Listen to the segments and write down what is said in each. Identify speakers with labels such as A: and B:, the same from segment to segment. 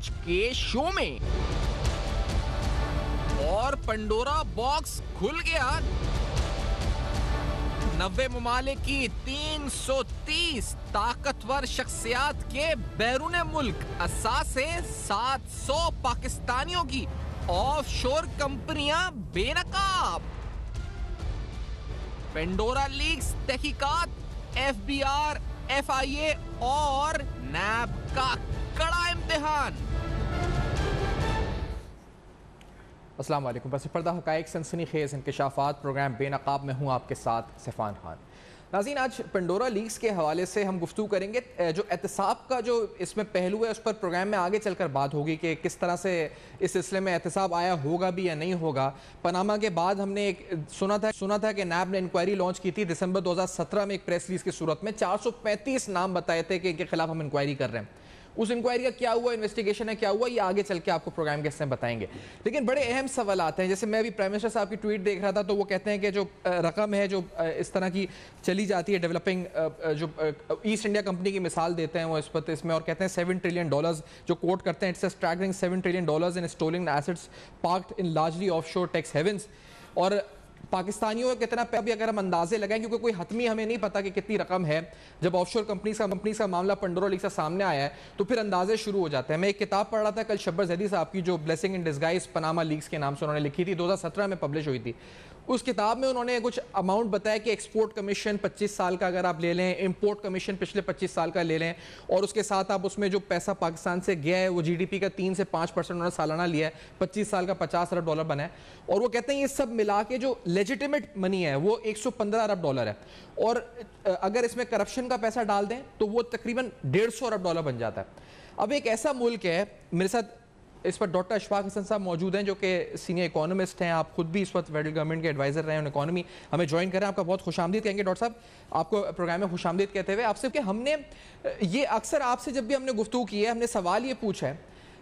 A: آج کے شو میں. اور پنڈورا باکس کھل گیا. 90 ممالک کی 330 طاقتور شخصیات کے بیرون ملک اثاثے 700 پاکستانیوں کی آف شور کمپنیاں بے نقاب. پنڈورا لیکس تحقیقات FBI FIA اور نیب کا کڑا امتحان.
B: السلام علیکم. پس پردہ حقائق سنسنی خیز انکشافات پروگرام بے نقاب میں ہوں آپ کے ساتھ سیفان خان. ناظرین آج پنڈورا لیکس کے حوالے سے ہم گفتگو کریں گے. جو احتساب کا جو اس میں پہلو ہے اس پر پروگرام میں آگے چل کر بات ہوگی کہ کس طرح سے اس سلسلے میں احتساب آیا ہوگا بھی یا نہیں ہوگا. پاناما کے بعد ہم نے سنا تھا کہ نیب نے انکوائری لانچ کی تھی دسمبر 2017 میں ایک پریس ریلیز کی صورت میں. 435 نام بتائے تھے کہ ان کے خلاف ہم انکوائری کر رہے ہیں. اس انکوائری کا کیا ہوا, انویسٹیگیشن ہے کیا ہوا, یہ آگے چل کے آپ کو پروگرام کے حصے میں بتائیں گے. لیکن بڑے اہم سوالات ہیں. جیسے میں بھی پرائم منسٹر صاحب کی ٹویٹ دیکھ رہا تھا تو وہ کہتے ہیں کہ جو رقم ہے جو اس طرح کی چلی جاتی ہے ڈیولپنگ, جو ایسٹ انڈیا کمپنی کی مثال دیتے ہیں وہ اس میں, اور کہتے ہیں $7 ٹریلین جو کوٹ کرتے ہیں. It's staggering $7 trillion in stolen assets parked in largely offshore tax havens. اور پاکستانیوں کا کتنا بھی اگر ہم اندازے لگائیں, کیونکہ کوئی حتمی ہمیں نہیں پتا کہ کتنی رقم ہے, جب آف شور کمپنیز کا معاملہ پنڈورا لیکس کا سامنے آیا ہے تو پھر اندازے شروع ہو جاتے ہیں. میں ایک کتاب پڑھ رہا تھا کل شبر زیدی صاحب کی, جو blessing in disguise Panama leaks کے نام سے انہوں نے لکھی تھی, 2017 میں پبلش ہوئی تھی. اس کتاب میں انہوں نے کچھ اماؤنٹ بتایا کہ ایکسپورٹ کمیشن 25 سال کا اگر آپ لے لیں, امپورٹ کمیشن پچھلے 25 سال کا لے لیں, اور اس کے ساتھ آپ اس میں جو پیسہ پاکستان سے گیا ہے وہ GDP کا 3 سے 5% انہوں نے سالانہ لیا ہے, 25 سال کا $50 ارب بنا ہے. اور وہ کہتے ہیں یہ سب ملا کے جو لیجیٹیمیٹ منی ہے وہ $115 ارب ہے, اور اگر اس میں کرپشن کا پیسہ ڈال دیں تو وہ تقریباً $150 ارب بن جاتا ہے. اب ایک ایسا ملک ہے, میرے ساتھ اس پر ڈاکٹر اشفاق حسن صاحب موجود ہیں جو کہ سینئر اکانومسٹ ہیں, آپ خود بھی اس وقت فیڈرل گورنمنٹ کے ایڈوائزر رہے ہیں اکانومی, ہمیں جوائن کریں. آپ کا بہت خوش آمدید کہیں گے ڈاکٹر صاحب, آپ کو پروگرام میں خوش آمدید کہتے ہوئے. آپ سے کہ ہم نے یہ اکثر آپ سے جب بھی ہم نے گفتگو کی ہے ہم نے سوال یہ پوچھا ہے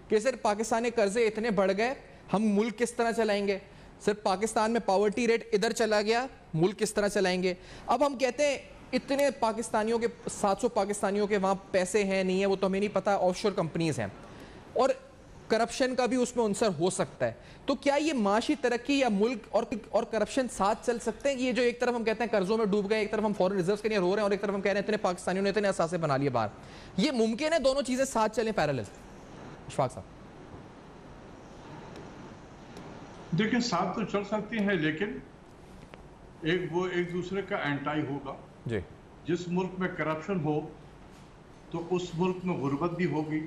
B: کہ سر پاکستانی قرضے اتنے بڑھ گئے, ہم ملک کس طرح چلائیں گے؟ سر پاکستان میں پاورٹی ریٹ ادھر چلا گیا, ملک کس طرح چلائیں گے؟ اب ہم کہتے ہیں اتنے پاکستانیوں کے 700 پاکستانیوں کے وہاں پیسے ہیں نہیں ہیں, وہ تو ہمیں نہیں پتا, آف شور کمپنیز ہیں, اور کرپشن کا بھی اس میں عنصر ہو سکتا ہے. تو کیا یہ معاشی ترقی یا ملک اور کرپشن ساتھ چل سکتے ہیں؟ یہ جو ایک طرف ہم کہتے ہیں قرضوں میں ڈوب گئے, ایک طرف ہم فورن ریزروز کے لیے رو رہے ہیں, اور ایک طرف ہم کہہ رہے ہیں اتنے پاکستانیوں نے اتنے اثاثے بنا لیے باہر, یہ ممکن ہے دونوں چیزیں ساتھ چلیں پیرالل؟ اشفاق صاحب
C: دیکھیں ساتھ تو چل سکتی ہیں, لیکن وہ ایک دوسرے کا اینٹائی ہوگا.
B: جی,
C: جس ملک میں کرپشن ہو تو اس ملک میں غربت بھی ہوگی,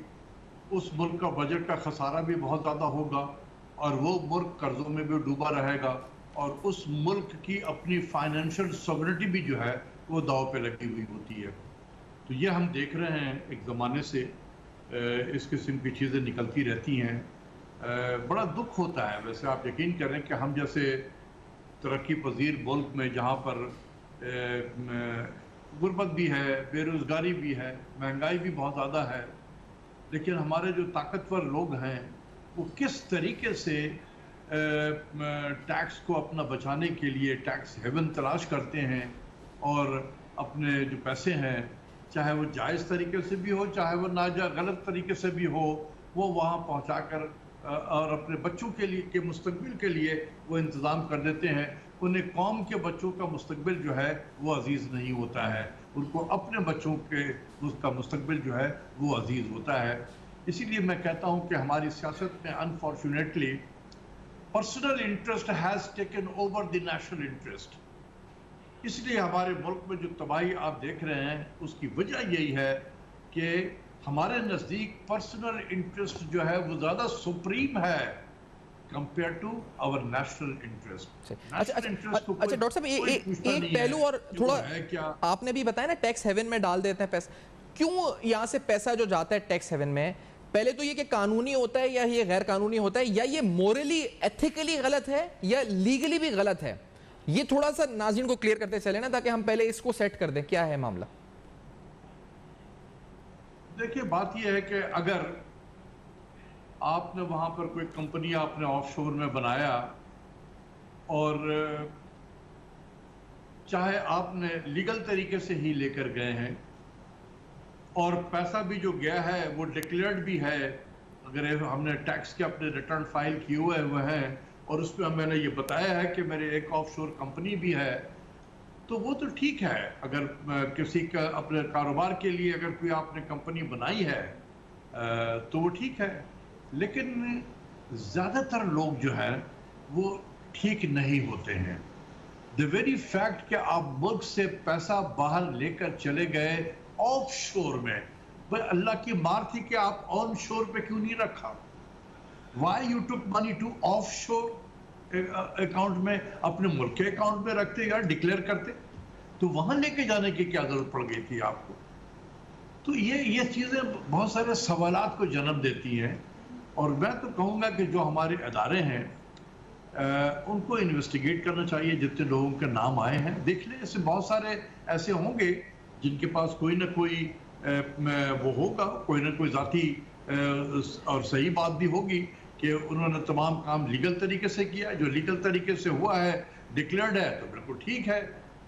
C: اس ملک کا بجٹ کا خسارہ بھی بہت زیادہ ہوگا, اور وہ ملک قرضوں میں بھی ڈوبا رہے گا, اور اس ملک کی اپنی فائنینشل سوورنٹی بھی جو ہے وہ داؤ پہ لگی ہوئی ہوتی ہے. تو یہ ہم دیکھ رہے ہیں ایک زمانے سے اس قسم کی چیزیں نکلتی رہتی ہیں. بڑا دکھ ہوتا ہے. ویسے آپ یقین کریں کہ ہم جیسے ترقی پذیر ملک میں جہاں پر غربت بھی ہے, بے روزگاری بھی ہے, مہنگائی بھی بہت زیادہ ہے, لیکن ہمارے جو طاقتور لوگ ہیں وہ کس طریقے سے ٹیکس کو اپنا بچانے کے لیے ٹیکس ہیون تلاش کرتے ہیں, اور اپنے جو پیسے ہیں چاہے وہ جائز طریقے سے بھی ہو چاہے وہ ناجائز غلط طریقے سے بھی ہو, وہ وہاں پہنچا کر اور اپنے بچوں کے لیے کے مستقبل کے لیے وہ انتظام کر دیتے ہیں. انہیں قوم کے بچوں کا مستقبل جو ہے وہ عزیز نہیں ہوتا ہے, ان کو اپنے بچوں کا مستقبل جو ہے وہ عزیز ہوتا ہے. اسی لیے میں کہتا ہوں کہ ہماری سیاست میں unfortunately personal interest has taken over the national interest. اس لیے ہمارے ملک میں جو تباہی آپ دیکھ رہے ہیں اس کی وجہ یہی ہے کہ ہمارے نزدیک پرسنل انٹرسٹ جو ہے وہ زیادہ سپریم ہے compare to our national interest.
B: اچھا ڈاکٹر صاحب ایک پہلو اور تھوڑا آپ نے بھی بتایا نا ٹیکس ہیون میں ڈال دیتے ہیں پیسہ, کیوں یہاں سے پیسہ جو جاتا ہے ٹیکس ہیون میں, پہلے تو یہ کہ قانونی ہوتا ہے یا یہ غیر قانونی ہوتا ہے, یا یہ مورلی ایتھیکلی غلط ہے یا لیگلی بھی غلط ہے؟ یہ تھوڑا سا ناظرین کو کلیئر کرتے چلے نا تاکہ ہم پہلے اس کو سیٹ کر دیں, کیا ہے معاملہ؟
C: دیکھیے بات یہ ہے کہ اگر آپ نے وہاں پر کوئی کمپنی آپ نے آف شور میں بنایا, اور چاہے آپ نے لیگل طریقے سے ہی لے کر گئے ہیں, اور پیسہ بھی جو گیا ہے وہ ڈکلیئرڈ بھی ہے, اگر ہم نے ٹیکس کے اپنے ریٹرن فائل کیے ہوئے ہیں اور اس میں میں نے یہ بتایا ہے کہ میرے ایک آف شور کمپنی بھی ہے تو وہ تو ٹھیک ہے. اگر کسی کا اپنے کاروبار کے لیے اگر کوئی آپ نے کمپنی بنائی ہے تو وہ ٹھیک ہے, لیکن زیادہ تر لوگ جو ہیں وہ ٹھیک نہیں ہوتے ہیں. the very fact کہ آپ ملک سے پیسہ باہر لے کر چلے گئے آف شور میں, بھئی اللہ کی مار تھی کہ آپ آن شور پہ کیوں نہیں رکھا. why you took money to of شور اکاؤنٹ میں, اپنے ملک کے اکاؤنٹ میں رکھتے یا ڈکلیئر کرتے, تو وہاں لے کے جانے کی کیا ضرورت پڑ گئی تھی آپ کو. تو یہ چیزیں بہت سارے سوالات کو جنم دیتی ہیں, اور میں تو کہوں گا کہ جو ہمارے ادارے ہیں ان کو انویسٹیگیٹ کرنا چاہیے. جتنے لوگوں کے نام آئے ہیں دیکھ لیں, ایسے بہت سارے ایسے ہوں گے جن کے پاس کوئی نہ کوئی وہ ہوگا, کوئی نہ کوئی ذاتی اور صحیح بات بھی ہوگی کہ انہوں نے تمام کام لیگل طریقے سے کیا. جو لیگل طریقے سے ہوا ہے, ڈکلیئرڈ ہے, تو بالکل ٹھیک ہے.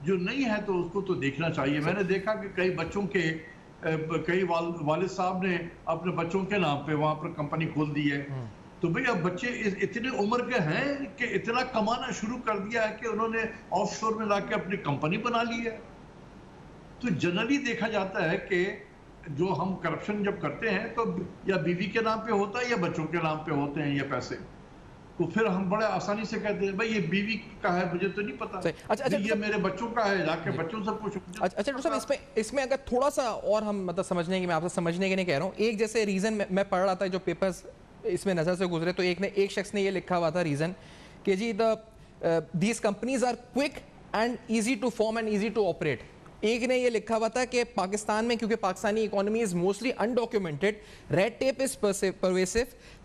C: جو نہیں ہے تو اس کو تو دیکھنا چاہیے. میں نے دیکھا کہ کئی بچوں کے کئی والد صاحب نے اپنے بچوں کے نام پہ وہاں پر کمپنی کھول دی ہے. تو بھئی اب بچے اتنے عمر کے ہیں کہ اتنا کمانا شروع کر دیا ہے کہ انہوں نے آف شور میں لا کے اپنی کمپنی بنا لی ہے. تو جنرلی دیکھا جاتا ہے کہ جو ہم کرپشن جب کرتے ہیں تو یا بیوی کے نام پہ ہوتا ہے یا بچوں کے نام پہ ہوتے ہیں یہ پیسے, تو پھر ہم بڑے آسانی سے کہتے ہیں بھئی یہ بیوی کا ہے, مجھے تو نہیں پتا, یہ میرے بچوں کا ہے, جا کے بچوں سے پوچھو.
B: اچھا ڈاکٹر صاحب, اس میں اگر تھوڑا سا اور ہم مطلب سمجھنے کی, میں آپ سے سمجھنے کے نہیں کہہ رہا ہوں, ایک جیسے ریزن میں پڑھ رہا تھا جو پیپرز اس میں نظر سے گزرے, تو ایک شخص نے یہ لکھا ہوا تھا ریزن کہ جی these companies are quick and easy to form and easy to operate. ایک نے یہ لکھا ہوا تھا کہ پاکستان میں کیونکہ Pakistani economy is mostly undocumented, red tape is proviso,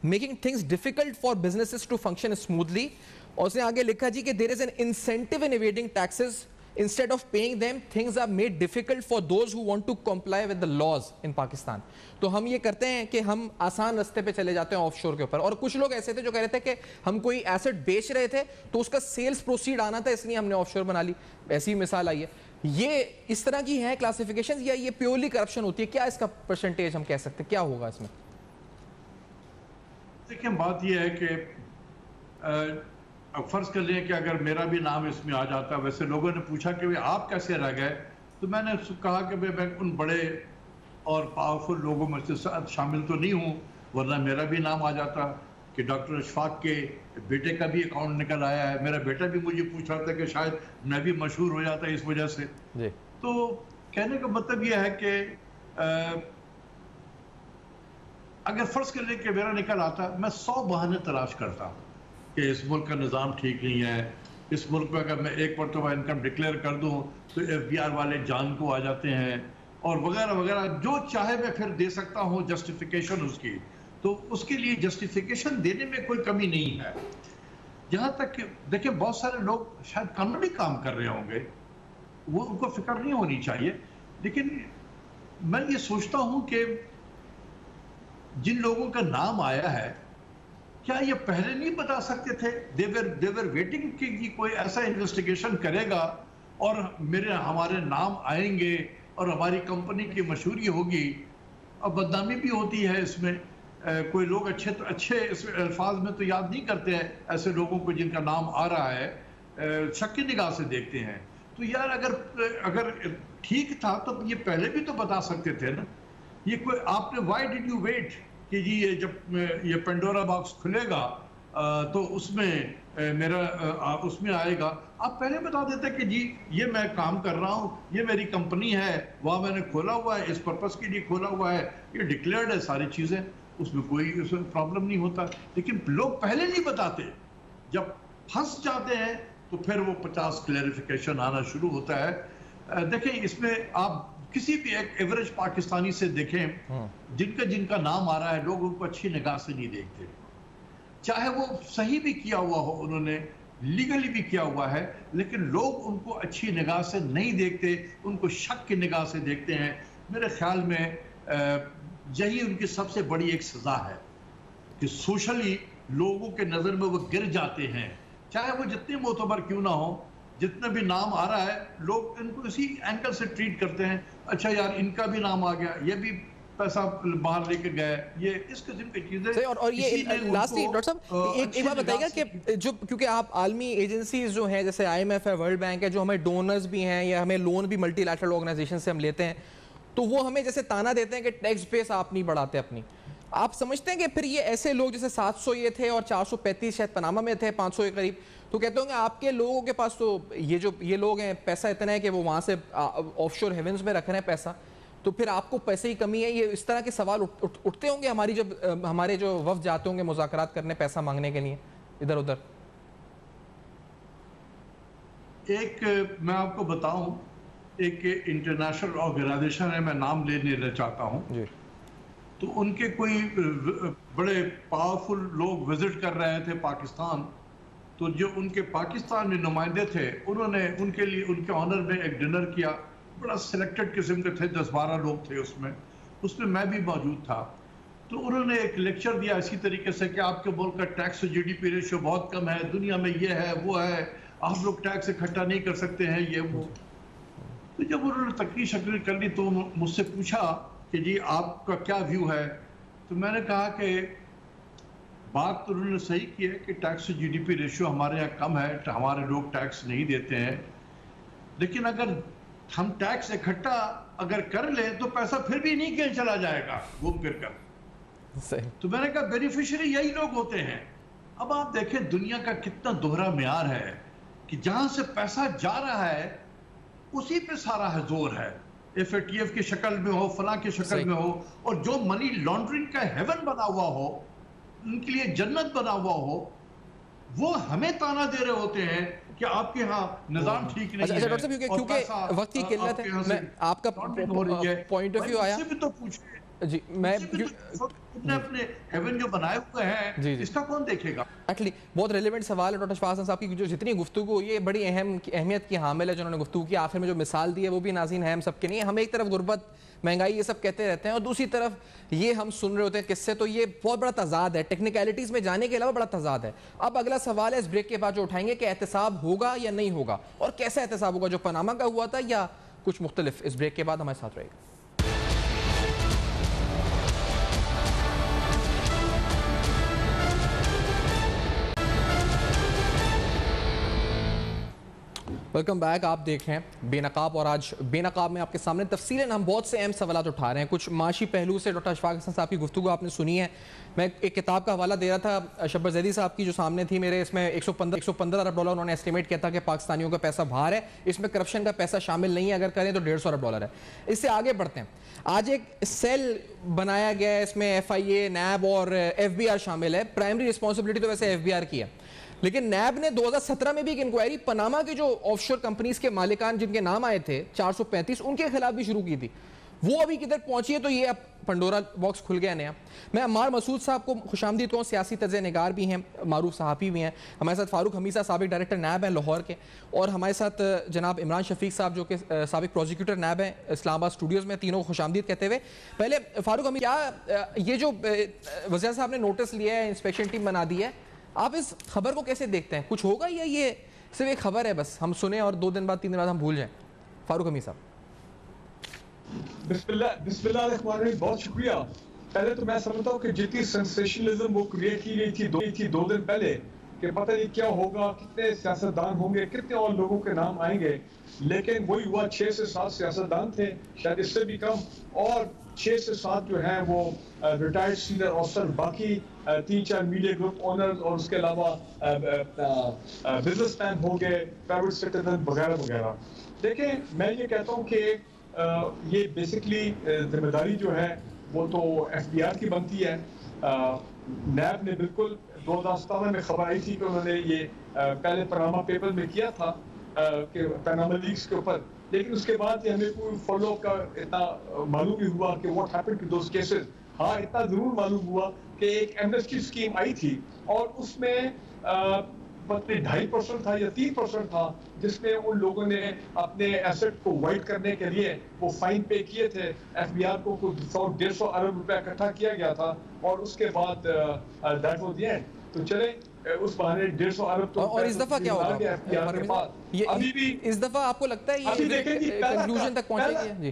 B: making things difficult for businesses to function smoothly. اور اس نے آگے لکھا جی کہ there is an incentive in avoiding taxes instead of paying them, things are made difficult for those who want to comply with the laws in Pakistan. تو ہم یہ کرتے ہیں کہ ہم آسان رستے پہ چلے جاتے ہیں آف شور کے اوپر. اور کچھ لوگ ایسے تھے جو کہہ رہے تھے کہ ہم کوئی ایسٹ بیچ رہے تھے تو اس کا سیلز پروسیڈ آنا تھا, اس لیے ہم نے آف شور بنا لی. ایسی مثال آئی ہے. یہ اس طرح کی ہیں کلاسیفیکیشن یا یہ پیورلی کرپشن ہوتی ہے؟ کیا اس کا پرسنٹیج ہم کہہ سکتے ہیں, کیا ہوگا اس میں؟
C: دیکھیں بات یہ ہے کہ فرض کر لیں کہ اگر میرا بھی نام اس میں آ جاتا, ویسے لوگوں نے پوچھا کہ آپ کیسے رہ گئے, تو میں نے کہا کہ میں ان بڑے اور پاورفل لوگوں میں سے شامل تو نہیں ہوں, ورنہ میرا بھی نام آ جاتا کہ ڈاکٹر اشفاق کے بیٹے کا بھی اکاؤنٹ نکل آیا ہے. میرا بیٹا بھی مجھے پوچھ رہا تھا کہ شاید میں بھی مشہور ہو جاتا اس وجہ سے. تو کہنے کا مطلب یہ ہے کہ اگر فرض کر لیں کہ میرا نکل آتا, میں 100 بہانے تلاش کرتا کہ اس ملک کا نظام ٹھیک نہیں ہے, اس ملک میں اگر میں ایک مرتبہ انکم ڈکلیئر کر دوں تو ایف بی آر والے جان کو آ جاتے ہیں, اور وغیرہ وغیرہ, جو چاہے میں پھر دے سکتا ہوں جسٹیفیکیشن اس کی. تو اس کے لیے جسٹیفیکیشن دینے میں کوئی کمی نہیں ہے. جہاں تک کہ دیکھیں بہت سارے لوگ شاید قانونی کام کر رہے ہوں گے, وہ ان کو فکر نہیں ہونی چاہیے, لیکن میں یہ سوچتا ہوں کہ جن لوگوں کا نام آیا ہے کیا یہ پہلے نہیں بتا سکتے تھے؟ they were waiting کہ کوئی ایسا انویسٹیگیشن کرے گا اور ہمارے نام آئیں گے اور ہماری کمپنی کی مشہوری ہوگی. اب بدنامی بھی ہوتی ہے اس میں, کوئی لوگ اچھے اس الفاظ میں تو یاد نہیں کرتے ہیں ایسے لوگوں کو جن کا نام آ رہا ہے, شک کی نگاہ سے دیکھتے ہیں. تو یار اگر ٹھیک تھا تو یہ پہلے بھی تو بتا سکتے تھے نا. یہ کوئی آپ نے why did you wait کہ جی یہ جب یہ پینڈورا باکس کھلے گا تو اس میں میرا اس میں آئے گا, آپ پہلے بتا دیتے کہ جی یہ میں کام کر رہا ہوں, یہ میری کمپنی ہے, وہاں میں نے کھولا ہوا ہے, اس پرپس کے لیے کھولا ہوا ہے, یہ ڈکلیئرڈ ہے ساری چیزیں, اس میں کوئی پرابلم نہیں ہوتا. لیکن لوگ پہلے نہیں بتاتے, جب پھنس جاتے ہیں تو پھر وہ 50 کلیریفیکیشن آنا شروع ہوتا ہے. دیکھیں اس میں آپ کسی بھی ایک ایوریج پاکستانی سے دیکھیں, جن کا نام آ رہا ہے لوگ ان کو اچھی نگاہ سے نہیں دیکھتے, چاہے وہ صحیح بھی کیا ہوا ہو, انہوں نے لیگلی بھی کیا ہوا ہے, لیکن لوگ ان کو اچھی نگاہ سے نہیں دیکھتے, ان کو شک کی نگاہ سے دیکھتے ہیں. میرے خیال میں یہی ان کی سب سے بڑی ایک سزا ہے کہ سوشلی لوگوں کے نظر میں وہ گر جاتے ہیں, چاہے وہ جتنے معتبر کیوں نہ ہو. جتنا بھی نام آ رہا ہے لوگ ان کو اسی اینگل سے ٹریٹ کرتے ہیں, اچھا یار ان کا بھی نام آ گیا, یہ بھی پیسہ باہر لے کے گئے، یہ اس قسم کی چیزیں.
B: اور یہ لاسٹلی ڈاکٹر صاحب ایک بات بتائیے گا کہ جو کیونکہ آپ عالمی ایجنسیز جو ہیں جیسے IMF ہے، ورلڈ بینک ہے، جو ہمیں ڈونرز بھی ہیں یا ہمیں لون بھی ملٹی لیٹرل آرگنائزیشن سے ہم لیتے ہیں، تو وہ ہمیں جیسے تانا دیتے ہیں کہ ٹیکس بیس آپ نہیں بڑھاتے اپنی. آپ سمجھتے ہیں کہ پھر یہ ایسے لوگ جیسے 700 یہ تھے اور 435 شاید پاناما میں تھے، 500 کے قریب، تو کہتے ہوں گے آپ کے لوگوں کے پاس تو یہ لوگ ہیں پیسہ اتنا ہے کہ وہ وہاں سے آف شور ہیونز میں رکھ رہے ہیں پیسہ، تو پھر آپ کو پیسے کی کمی ہے. یہ اس طرح کے سوال اٹھتے ہوں گے ہمارے جو وفد جاتے ہوں گے مذاکرات کرنے پیسہ مانگنے کے لیے ادھر ادھر.
C: ایک میں آپ کو بتاؤں، ایک انٹرنیشنل آرگنائزیشن ہے، میں نام لینے چاہتا ہوں جی، تو ان کے کوئی بڑے پاورفل لوگ وزٹ کر رہے تھے پاکستان، تو جو ان کے پاکستان میں نمائندے تھے انہوں نے ان کے لیے ان کے آنر میں ایک ڈنر کیا. بڑا سلیکٹڈ قسم کے تھے، 10-12 لوگ تھے اس میں میں بھی موجود تھا. تو انہوں نے ایک لیکچر دیا اسی طریقے سے کہ آپ کے ملک کا ٹیکس GDP ریشو بہت کم ہے، دنیا میں یہ ہے وہ ہے، آپ لوگ ٹیکس اکٹھا نہیں کر سکتے ہیں، یہ وہ. تو جب انہوں نے تقریر شکل کر لی تو مجھ سے پوچھا کہ جی آپ کا کیا ویو ہے. تو میں نے کہا کہ بات تو انہوں نے صحیح کی ہے کہ ٹیکس GDP ریشو ہمارے یہاں کم ہے، ہمارے لوگ ٹیکس نہیں دیتے ہیں، لیکن اگر ہم ٹیکس اکٹھا اگر کر لیں تو پیسہ پھر بھی نہیں کہیں چلا جائے گا گھوم پھر کر. تو میں نے کہا بینیفیشری یہی لوگ ہوتے ہیں. اب آپ دیکھیں دنیا کا کتنا دوہرا معیار ہے کہ جہاں سے پیسہ جا رہا ہے اسی پہ سارا زور ہے، FATF کی شکل میں ہو، فلاں کی شکل میں ہو، اور جو منی لانڈرنگ کا ہیون بنا ہوا ہو، ان کے لیے جنت بنا ہوا ہو، وہ ہمیں تانا دے رہے ہوتے ہیں کہ آپ کے ہاں نظام ٹھیک نہیں ہے.
B: ڈاکٹر صاحب کیونکہ وقت کی قلت ہے، میں آپ کا پوائنٹ آف ویو آیا
C: بھی تو پوچھیں
B: جی، میں
C: اپنے ہیون جو بنائے ہوئے ہیں اس کا کون دیکھے گا.
B: ایکچولی بہت ریلیونٹ سوال ہے ڈاکٹر شفاعت حسن صاحب کی، جو جتنی گفتگو ہوئی ہے بڑی اہمیت کی حامل ہے. جنہوں نے گفتگو کی آخر میں جو مثال دی ہے وہ بھی ناظرین ہے ہم سب کے لیے. ہم ایک طرف غربت، مہنگائی یہ سب کہتے رہتے ہیں اور دوسری طرف یہ ہم سن رہے ہوتے ہیں قصے، تو یہ بہت بڑا تضاد ہے، ٹیکنیکلٹیز میں جانے کے علاوہ بڑا تضاد ہے. اب اگلا سوال ہے اس بریک کے بعد جو اٹھائیں گے کہ احتساب ہوگا یا نہیں ہوگا، اور کیسا احتساب ہوگا، جو پاناما کا ہوا تھا یا کچھ مختلف. اس بریک کے بعد ہمارے ساتھ رہے گا. Welcome back. آپ دیکھ رہے ہیں بے نقاب، اور آج بے نقاب میں آپ کے سامنے تفصیلاً ہم بہت سے اہم سوالات اٹھا رہے ہیں. کچھ معاشی پہلو سے ڈاکٹر شفاعت حسن صاحب کی گفتگو آپ نے سنی ہے. میں ایک کتاب کا حوالہ دے رہا تھا شبر زیدی صاحب کی جو سامنے تھی میرے، اس میں 115 ارب ڈالر انہوں نے اسٹیمیٹ کیا تھا کہ پاکستانیوں کا پیسہ باہر ہے، اس میں کرپشن کا پیسہ شامل نہیں ہے، اگر کریں تو 150 ارب ڈالر ہے. اس سے آگے بڑھتے ہیں. آج ایک سیل بنایا گیا ہے، اس میں FIA، نیب اور FBI شامل ہے. پرائمری رسپانسبلٹی تو ویسے FBI کی ہے، لیکن نیب نے 2017 میں بھی ایک انکوائری پاناما کے جو آف شور کمپنیز کے مالکان جن کے نام آئے تھے 435، ان کے خلاف بھی شروع کی تھی. وہ ابھی کدھر پہنچی ہے؟ تو یہ اب پنڈورا باکس کھل گیا نیا. میں عمار مسعود صاحب کو خوش آمدید کہوں، سیاسی طرز نگار بھی ہیں، معروف صحافی بھی ہیں. ہمارے ساتھ فاروق حمیدہ سابق ڈائریکٹر نیب ہیں لاہور کے، اور ہمارے ساتھ جناب عمران شفیق صاحب جو کہ سابق پروزیکیوٹر نیب ہیں اسلام آباد اسٹوڈیوز میں. تینوں کو خوش آمدید کہتے ہوئے پہلے فاروق حمید، کیا یہ جو وزیر صاحب نے نوٹس لیا ہے، انسپیکشن ٹیم بنا دی ہے، آپ اس خبر کو کیسے دیکھتے ہیں؟ کچھ ہوگا یا یہ صرف ایک خبر ہے، بس ہم سنیں اور 2 دن بعد 3 دن بعد ہم بھول جائیں؟ فاروق حمید صاحب.
D: بسم اللہ الرحمن الرحیم. بہت شکریہ. پہلے تو میں سمجھتا ہوں کہ جتنی سینسیشنلزم وہ کریٹ کی گئی تھی 2 دن پہلے کہ پتہ نہیں کیا ہوگا، کتنے سیاستدان ہوں گے، کتنے اور لوگوں کے نام آئیں گے، لیکن وہی ہوا. 6 سے 7 سیاستدان تھے، شاید اس سے بھی کم، اور 6 سے 7 جو ہیں وہ ریٹائرڈ سینئر افسر، باقی 3-4 میڈیا گروپ اونرز، اور اس کے علاوہ بزنس مین ہوں گے، پرائیویٹ سٹیزن وغیرہ وغیرہ. دیکھیں میں یہ کہتا ہوں کہ یہ بیسکلی ذمہ داری جو ہے وہ تو FBR کی بنتی ہے. نیب نے بالکل 2017 میں خبر آئی تھی کہ انہوں نے یہ پہلے پاناما پیپر میں کیا تھا کہ پاناما لیکس کے اوپر، لیکن اس کے بعد یہ ہمیں کوئی فالو کا اتنا معلوم نہیں ہوا کہ what happen to those cases. ہاں اتنا ضرور معلوم ہوا کہ ایک ایمنسٹی اسکیم آئی تھی، اور اس میں 2.5% تھا یا 3% تھا، جس میں ان لوگوں نے اپنے ایسٹ کو وائٹ کرنے کے لیے وہ فائن پے کیے تھے. FBR کو 100-150 ارب روپے اکٹھا کیا گیا تھا، اور اس کے بعد دیٹ واز دی اینڈ. تو چلیں اس بہانے 150 ارب تو.
B: اور اس دفعہ کیا ہوگا ابھی بھی؟ اس دفعہ آپ کو لگتا ہے یہ کنکلوژن تک پہنچے گی؟ جی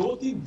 D: 2-3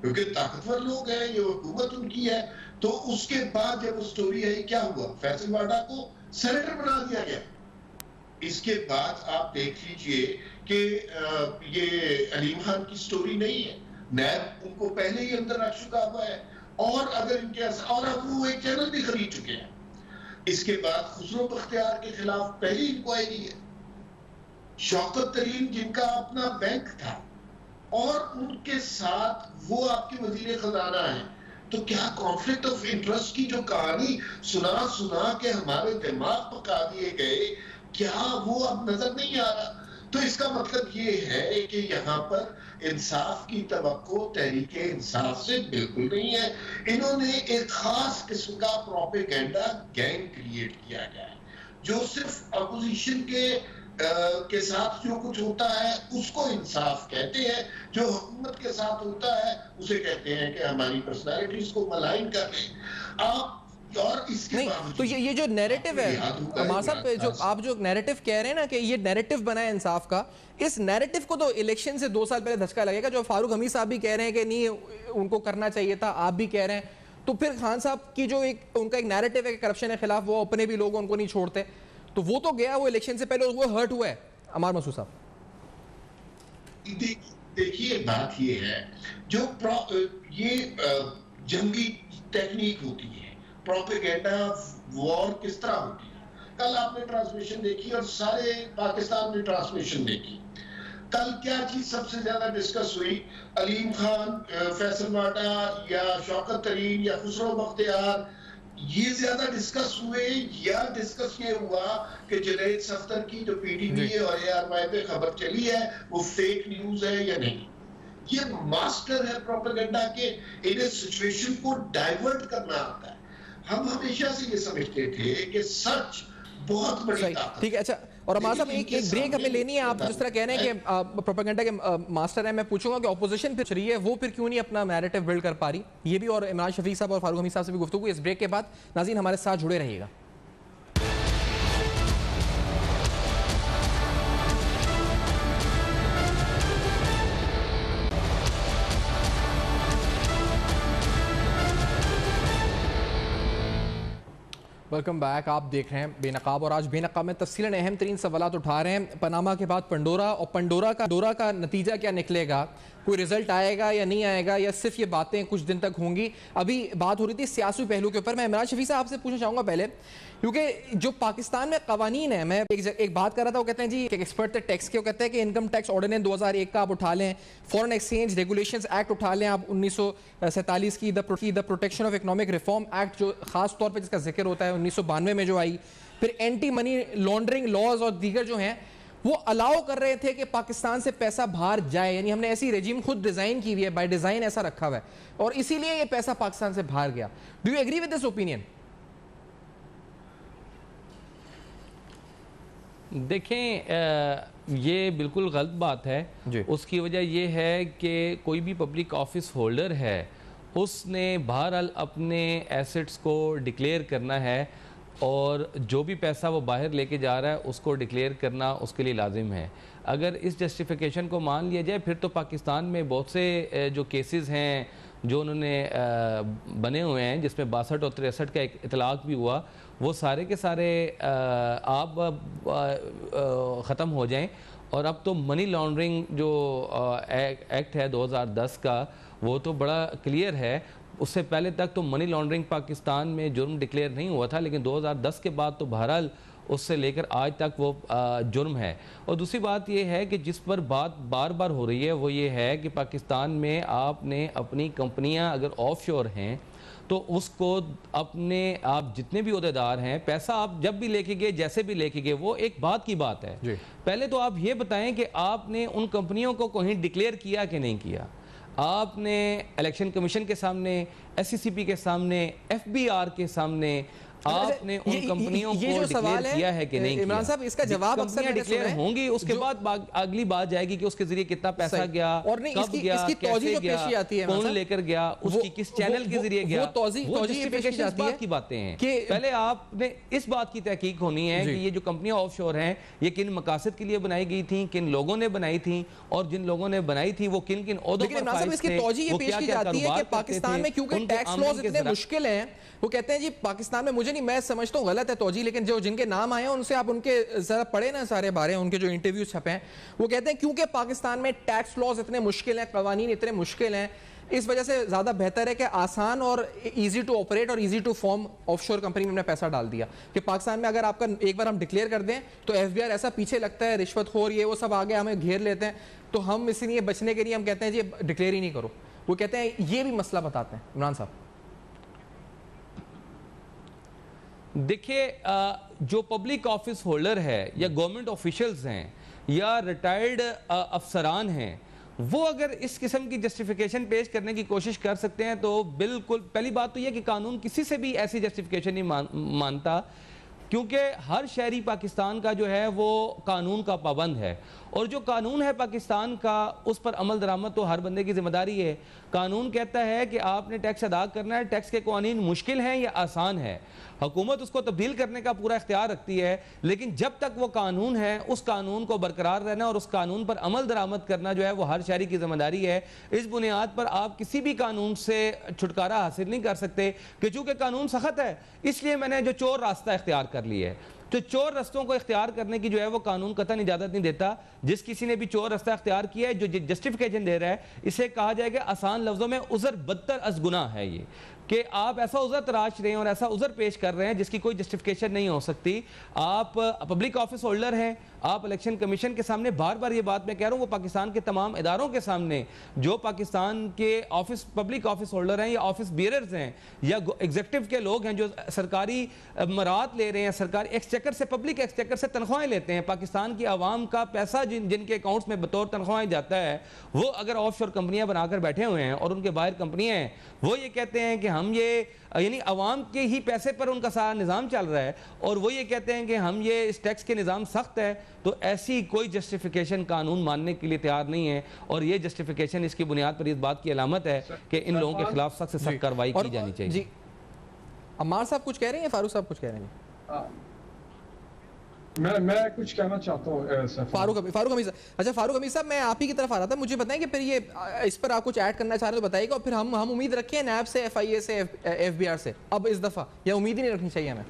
E: کیونکہ طاقتور لوگ ہیں، یہ حکومت ان کی ہے. تو اس کے بعد جب وہ سٹوری آئی کیا ہوا؟ فیصل واڈا کو سینیٹر بنا دیا گیا. اس کے بعد آپ دیکھ لیجئے کہ یہ علیم خان کی سٹوری نہیں ہے، نیب ان کو پہلے ہی اندر رکھ چکا ہوا ہے، اور اگر ان کے اور اب وہ ایک چینل بھی خرید چکے ہیں. اس کے بعد خسرو بختیار کے خلاف پہلی انکوائری ہے. شوکت ترین جن کا اپنا بینک تھا اور ان کے ساتھ وہ آپ کے وزیر خزانہ ہیں، تو کیا کانفلکٹ آف انٹرسٹ کی جو کہانی سنا کے ہمارے دماغ پکا دیے گئے، کیا وہ اب نظر نہیں آ رہا؟ تو اس کا مطلب یہ ہے کہ یہاں پر انصاف کی توقع تحریک انصاف سے بالکل نہیں ہے. انہوں نے ایک خاص قسم کا پروپیگنڈا گینگ کریٹ کیا گیا ہے، جو صرف اپوزیشن کے ساتھ جو کچھ ہوتا ہے اس کو انصاف کہتے ہیں، جو حکومت کے ساتھ ہوتا ہے اسے کہتے ہیں کہ ہماری پرسنالٹیز کو ملائن کر لیں. آپ اور اس کے
B: نہیں تو یہ جو نیریٹو ہے عمار صاحب، جو آپ جو نیریٹو کہہ رہے ہیں نا کہ یہ نیریٹو بنا ہے انصاف کا، اس نیریٹو کو تو الیکشن سے 2 سال پہلے دھچکا لگے گا. جو فاروق حمید صاحب بھی کہہ رہے ہیں کہ نہیں ان کو کرنا چاہیے تھا، آپ بھی کہہ رہے ہیں، تو پھر خان صاحب کی جو ایک ان کا ایک نیریٹو ہے کہ کرپشن کے خلاف وہ اپنے بھی لوگ ان کو نہیں چھوڑتے، تو وہ تو گیا، وہ الیکشن سے پہلے وہ ہرٹ ہوا ہے. عمار مسعود صاحب
E: دیکھیے بات یہ ہے، جو یہ جنگی ٹیکنیک ہوتی ہے، پروپیگنڈا وار کس طرح ہوتی ہے. کل آپ نے ٹرانسمیشن دیکھی اور سارے پاکستان نے ٹرانسمیشن دیکھی. کل کیا چیز سب سے زیادہ ڈسکس ہوئی؟ علیم خان، فیصل واڈا یا شوکت ترین یا خسرو بختیار، یہ زیادہ ڈسکس ہوئے، یا ڈسکس یہ ہوا کہ جنید صفدر کی جو پی ٹی وی اور اے آر وائی پہ خبر چلی ہے وہ فیک نیوز ہے یا نہیں؟ یہ ماسٹر ہے پروپیگنڈا کے، انہیں سچویشن کو ڈائیورٹ کرنا آتا ہے. ہم ہمیشہ سے یہ سمجھتے تھے کہ سچ بہت بڑی طاقت.
B: ٹھیک ہے. اچھا، اور عمار صاحب ایک بریک ہمیں لینی ہے. آپ جس طرح کہہ رہے ہیں کہ پروپیگنڈا کے ماسٹر ہیں، میں پوچھوں گا کہ اپوزیشن پھر رہی ہے، وہ پھر کیوں نہیں اپنا نیریٹو بلڈ کر پا رہی؟ یہ بھی، اور عمران شفیق صاحب اور فاروق حمید صاحب سے بھی گفتگو اس بریک کے بعد. ناظرین ہمارے ساتھ جڑے رہیے گا. Welcome back. آپ دیکھ رہے ہیں بے نقاب، اور آج بے نقاب میں تفصیلاً اہم ترین سوالات اٹھا رہے ہیں. پاناما کے بعد پنڈورا، اور پنڈورا کا نتیجہ کیا نکلے گا؟ کوئی رزلٹ آئے گا یا نہیں آئے گا، یا صرف یہ باتیں کچھ دن تک ہوں گی؟ ابھی بات ہو رہی تھی سیاسی پہلو کے اوپر. میں عمران شفیق صاحب سے پوچھنا چاہوں گا پہلے، کیونکہ جو پاکستان میں قوانین ہیں، میں ایک بات کر رہا تھا، وہ کہتے ہیں جی ایک ایکسپرٹ تھے ٹیکس کے، وہ کہتے ہیں کہ انکم ٹیکس آرڈیننس 2001 کا آپ اٹھا لیں، فورن ایکسچینج ریگولیشنز ایکٹ اٹھا لیں آپ 1947 کی، the protection of economic reform act جو خاص طور پہ جس کا ذکر ہوتا ہے 1992 میں جو آئی، پھر اینٹی منی لانڈرنگ لاز اور دیگر جو ہیں وہ الاؤ کر رہے تھے کہ پاکستان سے پیسہ باہر جائے. یعنی ہم نے ایسی ریجیم خود ڈیزائن کی ہوئی ہے، بائی ڈیزائن ایسا رکھا ہوا ہے، اور اسی لیے یہ پیسہ پاکستان سے باہر گیا. Do you agree with this opinion?
F: دیکھیں یہ بالکل غلط بات ہے. اس کی وجہ یہ ہے کہ کوئی بھی پبلک آفس ہولڈر ہے، اس نے بہرحال اپنے ایسٹس کو ڈکلیئر کرنا ہے، اور جو بھی پیسہ وہ باہر لے کے جا رہا ہے اس کو ڈکلیئر کرنا اس کے لیے لازم ہے. اگر اس جسٹیفیکیشن کو مان لیا جائے، پھر تو پاکستان میں بہت سے جو کیسز ہیں جو انہوں نے بنے ہوئے ہیں، جس میں 62 اور 63 کا ایک اطلاق بھی ہوا، وہ سارے کے سارے آپ ختم ہو جائیں. اور اب تو منی لانڈرنگ جو ایکٹ ہے 2010 کا، وہ تو بڑا کلیئر ہے. اس سے پہلے تک تو منی لانڈرنگ پاکستان میں جرم ڈکلیئر نہیں ہوا تھا، لیکن 2010 کے بعد تو بہرحال اس سے لے کر آج تک وہ جرم ہے. اور دوسری بات یہ ہے کہ جس پر بات بار بار ہو رہی ہے وہ یہ ہے کہ پاکستان میں آپ نے اپنی کمپنیاں اگر آف شور ہیں تو اس کو اپنے آپ جتنے بھی عہدیدار ہیں، پیسہ آپ جب بھی لے کے گئے، جیسے بھی لے کے گئے، وہ ایک بات کی بات ہے. پہلے تو آپ یہ بتائیں کہ آپ نے ان کمپنیوں کو کہیں ڈکلیئر کیا کہ نہیں کیا. آپ نے الیکشن کمیشن کے سامنے، ایس سی سی پی کے سامنے، ایف بی آر کے سامنے آپ نے ان کمپنیوں کو ڈکلیئر کیا ہے کہ نہیں کیا؟
B: عمران صاحب اس کا جواب
F: کمپنیاں ڈکلیئر ہوں گی، اس کے بعد اگلی بات جائے گی کہ اس کے ذریعے کتنا پیسہ گیا، کب گیا، کیسے گیا، کون لے کر گیا، اس کی کس چینل کے ذریعے گیا، وہ جسٹیفیکیشن اس بات کی باتیں ہیں. پہلے آپ نے اس بات کی تحقیق ہونی ہے کہ یہ جو کمپنیاں آف شور ہیں یہ کن مقاصد کے لیے بنائی گئی تھیں، کن لوگوں نے بنائی تھیں، اور جن لوگوں نے بنائی تھی وہ کن کن عہدوں پر فائز تھے، وہ کیا کیا کاروبار کرتے تھے، ان کے آمدنی کے ذرائع
B: مشکل ہیں. وہ کہتے ہیں جی پاکستان میں، مجھے نہیں، میں سمجھتا ہوں غلط ہے توجہ، لیکن جو جن کے نام آئے ہیں ان سے آپ ان کے ذرا پڑھیں نا سارے بارے ہیں، ان کے جو انٹرویوز چھپے ہیں. وہ کہتے ہیں کیونکہ پاکستان میں ٹیکس لاز اتنے مشکل ہیں، قوانین اتنے مشکل ہیں، اس وجہ سے زیادہ بہتر ہے کہ آسان اور ایزی ٹو آپریٹ اور ایزی ٹو فارم آف شور کمپنی میں اپنا پیسہ ڈال دیا. کہ پاکستان میں اگر آپ کا ایک بار ہم ڈکلیئر کر دیں تو ایف بی آر ایسا پیچھے لگتا ہے، رشوت خور یہ وہ سب آگے ہمیں گھیر لیتے ہیں، تو ہم اس لیے بچنے کے لیے ہم کہتے ہیں جی ڈکلیئر ہی نہیں کرو. وہ کہتے ہیں یہ بھی مسئلہ بتاتے ہیں عمران صاحب.
F: دیکھیے جو پبلک آفس ہولڈر ہے یا گورنمنٹ آفیشلز ہیں یا ریٹائرڈ افسران ہیں، وہ اگر اس قسم کی جسٹیفیکیشن پیش کرنے کی کوشش کر سکتے ہیں تو بالکل پہلی بات تو یہ کہ قانون کسی سے بھی ایسی جسٹیفیکیشن نہیں مانتا، کیونکہ ہر شہری پاکستان کا جو ہے وہ قانون کا پابند ہے، اور جو قانون ہے پاکستان کا اس پر عمل درآمد تو ہر بندے کی ذمہ داری ہے. قانون کہتا ہے کہ آپ نے ٹیکس ادا کرنا ہے، ٹیکس کے قوانین مشکل ہیں یا آسان ہے، حکومت اس کو تبدیل کرنے کا پورا اختیار رکھتی ہے، لیکن جب تک وہ قانون ہے اس قانون کو برقرار رہنا اور اس قانون پر عمل درآمد کرنا جو ہے وہ ہر شہری کی ذمہ داری ہے. اس بنیاد پر آپ کسی بھی قانون سے چھٹکارا حاصل نہیں کر سکتے کہ چونکہ قانون سخت ہے اس لیے میں نے جو چور راستہ اختیار کر لیا ہے. تو چور رستوں کو اختیار کرنے کی جو ہے وہ قانون قطعاً اجازت نہیں دیتا. جس کسی نے بھی چور رستہ اختیار کیا ہے، جو جسٹیفیکیشن دے رہا ہے، اسے کہا جائے گا آسان لفظوں میں عذر بدتر از گناہ ہے. یہ کہ آپ ایسا عذر تراش رہے ہیں اور ایسا عذر پیش کر رہے ہیں جس کی کوئی جسٹیفیکیشن نہیں ہو سکتی. آپ پبلک آفس ہولڈر ہیں، آپ الیکشن کمیشن کے سامنے بار بار یہ بات میں کہہ رہا ہوں، وہ پاکستان کے تمام اداروں کے سامنے جو پاکستان کے پبلک آفس ہولڈر ہیں یا آفس بیئررز ہیں یا ایگزیکٹو کے لوگ ہیں جو سرکاری مراد لے رہے ہیں، سرکاری ایکسچیکر سے، پبلک ایکسچیکر سے تنخواہیں لیتے ہیں، پاکستان کی عوام کا پیسہ جن کے اکاؤنٹس میں بطور تنخواہیں جاتا ہے، وہ اگر آف شور کمپنیاں بنا کر بیٹھے ہوئے ہیں اور ان کے باہر کمپنیاں ہیں، وہ یہ کہتے ہیں کہ ہم یہ یعنی عوام کے ہی پیسے پر ان کا سارا نظام چل رہا ہے، اور وہ یہ کہتے ہیں کہ ہم یہ اس ٹیکس کے نظام سخت ہے، تو ایسی کوئی جسٹیفیکیشن قانون ماننے کے لیے تیار نہیں ہے. اور یہ جسٹیفیکیشن اس کی بنیاد پر اس بات کی علامت ہے کہ ان لوگوں کے خلاف سخت سے سخت کارروائی کی جانی چاہیے.
B: جی عمار صاحب کچھ کہہ رہے ہیں، فاروق صاحب کچھ کہہ رہے ہیں؟
D: میں کچھ کہنا چاہتا ہوں
B: فاروق حمید. اچھا فاروق حمید صاحب، میں آپ ہی کی طرف آ رہا تھا، مجھے بتائیں کہ پھر یہ اس پر آپ کچھ ایڈ کرنا چاہ رہے تو بتائیے گا، اور پھر ہم امید رکھیں نیب سے، ایف آئی اے سے، ایف بی آر سے اب اس دفعہ، یا امید ہی نہیں رکھنی چاہیے ہمیں؟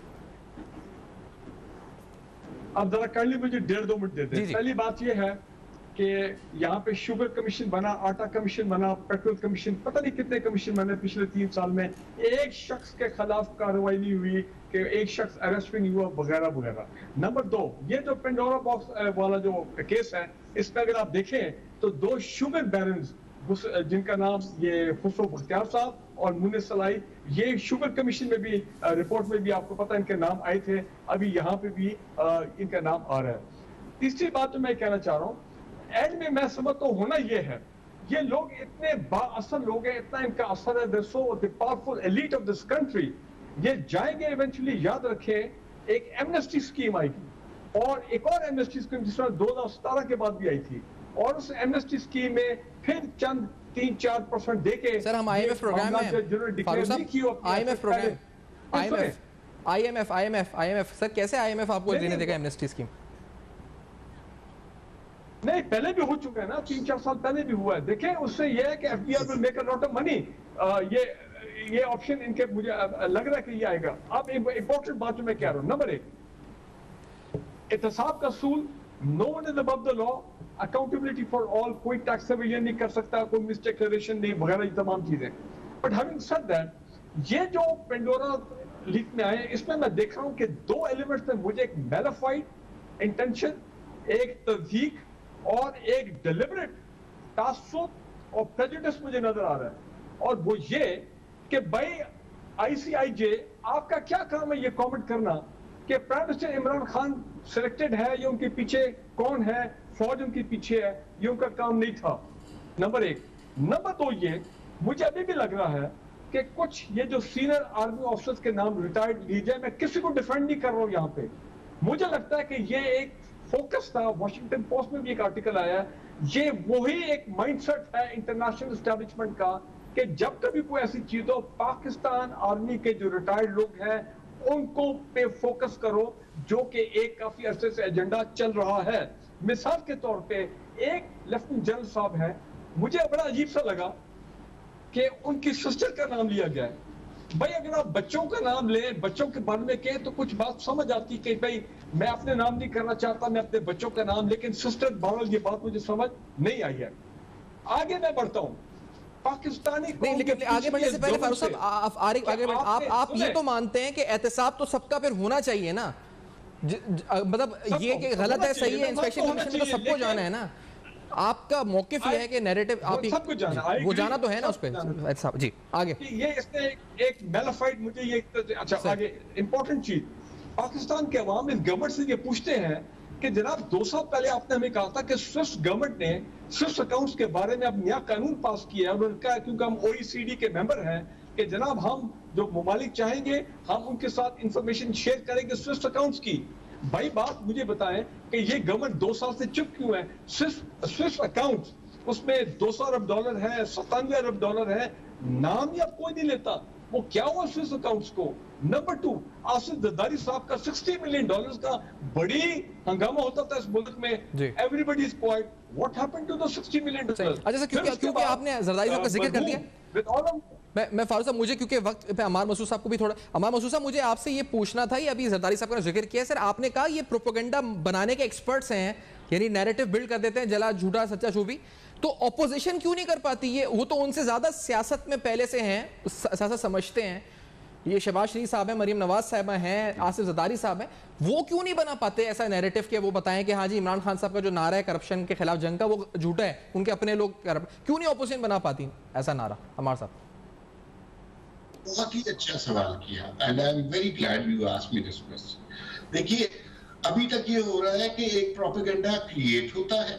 D: اب ذرا کر لی مجھے 1.5-2 منٹ دے دیں. پہلی بات یہ ہے کہ یہاں پہ شوگر کمیشن بنا، آٹا کمیشن بنا، پیٹرول کمیشن، پتہ نہیں کتنے کمیشن بنے پچھلے 3 سال میں، ایک شخص کے خلاف کارروائی نہیں ہوئی کہ ایک شخص اریسٹ بھی نہیں ہوا وغیرہ وغیرہ. نمبر 2، یہ جو پینڈورا باکس والا جو کیس ہے، اس میں اگر آپ دیکھیں تو 2 شوگر بیرنز جن کا نام یہ خسرو بختیار صاحب اور منیر صلاحی، یہ شوگر کمیشن میں بھی رپورٹ میں بھی آپ کو پتہ ان کے نام آئے تھے، ابھی یہاں پہ بھی ان کا نام آ رہا ہے. تیسری بات تو میں کہنا چاہ رہا ہوں، اینڈ میں سمجھتا ہوں ہونا یہ ہے، یہ لوگ اتنے با اثر لوگ ہیں، اتنا ان کا اثر ہے، they're so the powerful elite of this country، یہ جائیں گے ایونچولی. یاد رکھیں ایک ایمنسٹی اسکیم آئی تھی اور ایک اور ایمنسٹی اسکیم جس میں 2017 کے بعد بھی آئی تھی، اور اس ایمنسٹی اسکیم میں پھر چند 3-4% دے کے
B: سر ہم آئی ایم ایف پروگرام میں آئی ایم ایف سر کیسے آئی ایم ایف آپ کو دینے دے گا ایمنسٹی اسکیم؟
D: نہیں پہلے بھی ہو چکا ہے نا، 3-4 سال پہلے بھی ہوا ہے. دیکھیں اس سے یہ ہے کہ F B R will make a lot of money. یہ آپشن ان کے مجھے لگ رہا ہے کہ یہ آئے گا. اب امپورٹنٹ بات جو میں کہہ رہا ہوں، نمبر 1 احتساب کا اصول، no one is above the law، accountability for all، کوئی ٹیکس ایویژن نہیں کر سکتا، کوئی مس ڈیکلریشن نہیں وغیرہ، یہ تمام چیزیں. بٹ having said that، یہ جو پینڈورا لیک میں آئے اس میں میں دیکھ رہا ہوں کہ 2 ایلیمنٹس میں مجھے ایک میلیفائڈ انٹینشن، ایک تصدیق اور ایک ڈیلیبریٹ تعصب اور پریجوڈس مجھے نظر آ رہا ہے. اور وہ یہ کہ بھائی آئی سی آئی جے آپ کا کیا کام ہے یہ کامنٹ کرنا کہ prime minister Imran Khan selected ہے یا ان کے پیچھے کون ہے، فوج ان کے پیچھے ہے، یہ ان کا کام نہیں تھا. نمبر 1. نمبر 2 یہ مجھے ابھی بھی لگ رہا ہے کہ کچھ یہ جو سینئر آرمی آفیسرز کے نام ریٹائرڈ لیے جائے. میں کسی کو ڈیفینڈ نہیں کر رہا ہوں یہاں پہ. مجھے لگتا ہے کہ یہ ایک فوکس تھا. واشنگٹن پوسٹ میں بھی ایک آرٹیکل آیا ہے. یہ وہی ایک مائنڈ سیٹ ہے انٹرنیشنل اسٹیبلشمنٹ کا کہ جب کبھی کوئی ایسی چیز ہو, پاکستان آرمی کے جو ریٹائرڈ لوگ ہیں ان کو پہ فوکس کرو, جو کہ ایک کافی عرصے سے ایجنڈا چل رہا ہے. مثال کے طور پہ ایک لیفٹیننٹ جنرل صاحب ہیں, مجھے بڑا عجیب سا لگا کہ ان کی سسٹر کا نام لیا گیا ہے. بھائی اگر آپ بچوں کا نام لیں, بچوں کے بارے میں کہیں تو کچھ بات سمجھ آتی کہ بھائی میں اپنے نام نہیں کرنا چاہتا, میں اپنے بچوں کا نام, لیکن سسٹر بہرحال یہ بات مجھے سمجھ نہیں آئی ہے. آگے میں بڑھتا ہوں. پاکستانی
B: نہیں, لیکن آگے بڑھنے سے پہلے فاروق صاحب آپ یہ تو مانتے ہیں کہ احتساب تو سب کا پھر ہونا چاہیے نا, مطلب یہ کہ غلط ہے صحیح ہے, انسپیکشن کمیشن میں تو سب کو جانا ہے نا. آپ کا موقف یہ ہے کہ نیریٹو آپ
D: سب کو جانا,
B: وہ جانا تو ہے نا اس پہ. جی آگے.
D: یہ اس نے ایک میلافائڈ, مجھے یہ اچھا آگے امپورٹنٹ چیز, پاکستان کے عوام اس گورنمنٹ سے یہ پوچھتے ہیں کہ جناب 2 سال پہلے آپ نے ہمیں کہا تھا کہ سوئس گورنمنٹ نے سوئس اکاؤنٹس کے بارے میں اب نیا قانون پاس کیا ہے. انہوں نے کہا کیونکہ ہم OECD کے ممبر ہیں کہ جناب ہم جو ممالک چاہیں گے ہم ان کے ساتھ انفارمیشن شیئر کریں گے سوئس اکاؤنٹس کی. بھائی بات مجھے بتائیں کہ یہ گورنمنٹ 2 سال سے چپ کیوں ہے؟ سوئس اکاؤنٹس اس میں $200 ارب ہے, $97 ارب ہے, نام ہی اب کوئی نہیں لیتا. وہ کیا ہوا سوئس اکاؤنٹس کو؟ نمبر 2, آصف زرداری صاحب کا $60 ملین کا بڑی ہنگامہ ہوتا تھا اس ملک میں. Every is quiet. What happened to the $60 million?
B: اچھا کیونکہ آپ نے زرداری صاحب کا ذکر کر دیا, میں فاروق صاحب مجھے کیونکہ وقت پہ عمار مسعود صاحب کو بھی تھوڑا, عمار مسعود صاحب مجھے آپ سے یہ پوچھنا تھا, یہ ابھی زرداری صاحب کا ذکر کیا سر, آپ نے کہا یہ پروپیگنڈا بنانے کے ایکسپرٹس ہیں, یعنی نیریٹو بلڈ کر دیتے ہیں جلا جھوٹا سچا چھوبی, تو اپوزیشن کیوں نہیں کر پاتی؟ یہ وہ تو ان سے زیادہ سیاست میں پہلے سے ہیں, سیاست سمجھتے ہیں. یہ شہباز شریف صاحب ہیں, مریم نواز صاحبہ ہیں, آصف زرداری صاحب ہیں, وہ کیوں نہیں بنا پاتے ایسا نیریٹو کہ وہ بتائیں کہ ہاں جی عمران خان صاحب کا جو نعرہ ہے کرپشن کے خلاف جنگ کا وہ جھوٹا ہے, ان کے اپنے لوگ کیوں نہیں اپوزیشن بنا پاتی ایسا نعرہ؟ عمار صاحب
E: بہت ہی اچھا سوال کیا, and I'm very glad you asked me this question. دیکھیے ابھی تک یہ ہو رہا ہے کہ ایک پروپیگنڈا کریٹ ہوتا ہے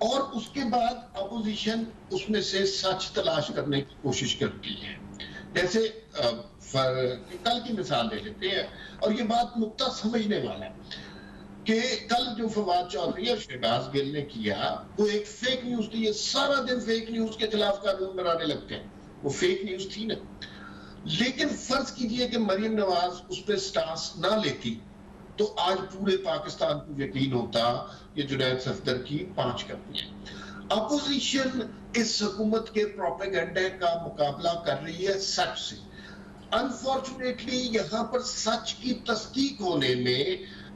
E: اور اس کے بعد اپوزیشن اس میں سے سچ تلاش کرنے کی کوشش کرتی ہے. جیسے کل کی مثال لے لیتے ہیں, اور یہ بات نقطہ سمجھنے والا ہے کہ کل جو فواد چودھری اور شہباز گل نے کیا وہ ایک فیک نیوز تھی. یہ سارا دن فیک نیوز کے خلاف قانون بنانے لگتے ہیں, وہ فیک نیوز تھی نا. لیکن فرض کیجئے کہ مریم نواز اس پہ سٹانس نہ لیتی تو آج پورے پاکستان کو یقین ہوتا یہ جنید صفدر کی 5 کرتی ہیں. اپوزیشن اس حکومت کے پروپیگنڈے کا مقابلہ کر رہی ہے سچ سے. انفارچونیٹلی یہاں پر سچ کی تصدیق ہونے میں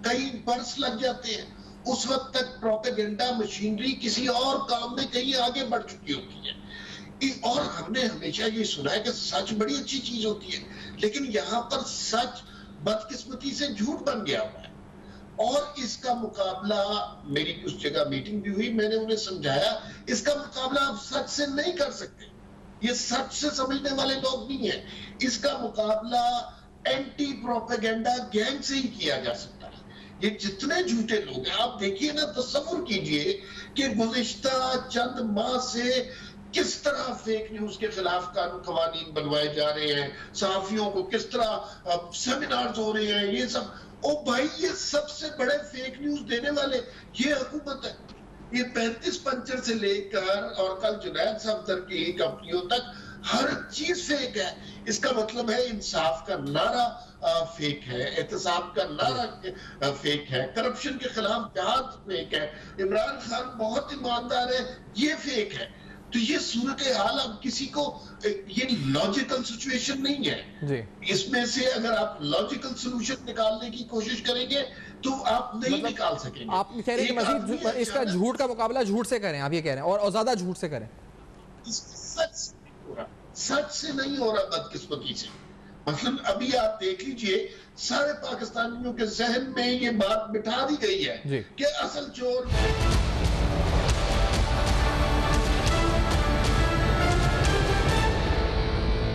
E: کئی برس لگ جاتے ہیں. اس وقت تک پروپیگنڈا مشینری کسی اور کام میں کہیں آگے بڑھ چکی ہوتی ہے. اور ہم نے ہمیشہ یہ سنا ہے کہ سچ بڑی اچھی چیز ہوتی ہے, لیکن یہاں پر سچ بدقسمتی سے جھوٹ بن گیا ہوا ہے. اور اس کا مقابلہ, میری اس جگہ میٹنگ بھی ہوئی, میں نے انہیں سمجھایا اس کا مقابلہ آپ سچ سے نہیں کر سکتے. یہ سچ سے سمجھنے والے لوگ نہیں ہیں. اس کا مقابلہ اینٹی پروپیگنڈا گینگ سے ہی کیا جا سکتا ہے. یہ جتنے جھوٹے لوگ ہیں آپ دیکھیے نا, تصور کیجئے کہ گزشتہ چند ماہ سے کس طرح فیک نیوز کے خلاف قوانین بنوائے جا رہے ہیں, صحافیوں کو کس طرح سیمینارز ہو رہے ہیں, یہ سب. او بھائی یہ سب سے بڑے فیک نیوز دینے والے یہ حکومت ہے. یہ 35 پنچر سے لے کر اور کل جنید صفدر کی کمپنیوں تک ہر چیز فیک ہے. اس کا مطلب ہے انصاف کا نعرہ فیک ہے, احتساب کا نعرہ فیک ہے, کرپشن کے خلاف جہاد فیک ہے, عمران خان بہت ایماندار ہے, یہ فیک ہے. تو یہ صورتحال اب کسی کو, یہ لاجیکل سچویشن نہیں ہے. اس میں سے اگر آپ لاجیکل سلوشن نکالنے کی کوشش کریں گے تو آپ نہیں نکال سکیں گے.
B: آپ کہہ رہے ہیں کہ مزید اس کا جھوٹ کا مقابلہ جھوٹ سے کریں, آپ یہ کہہ رہے ہیں, اور زیادہ جھوٹ سے کریں.
E: سچ سے نہیں ہو رہا, بدقسمتی سے. مثلا ابھی آپ دیکھ لیجئے سارے پاکستانیوں کے ذہن میں یہ بات بٹھا دی گئی ہے کہ اصل چور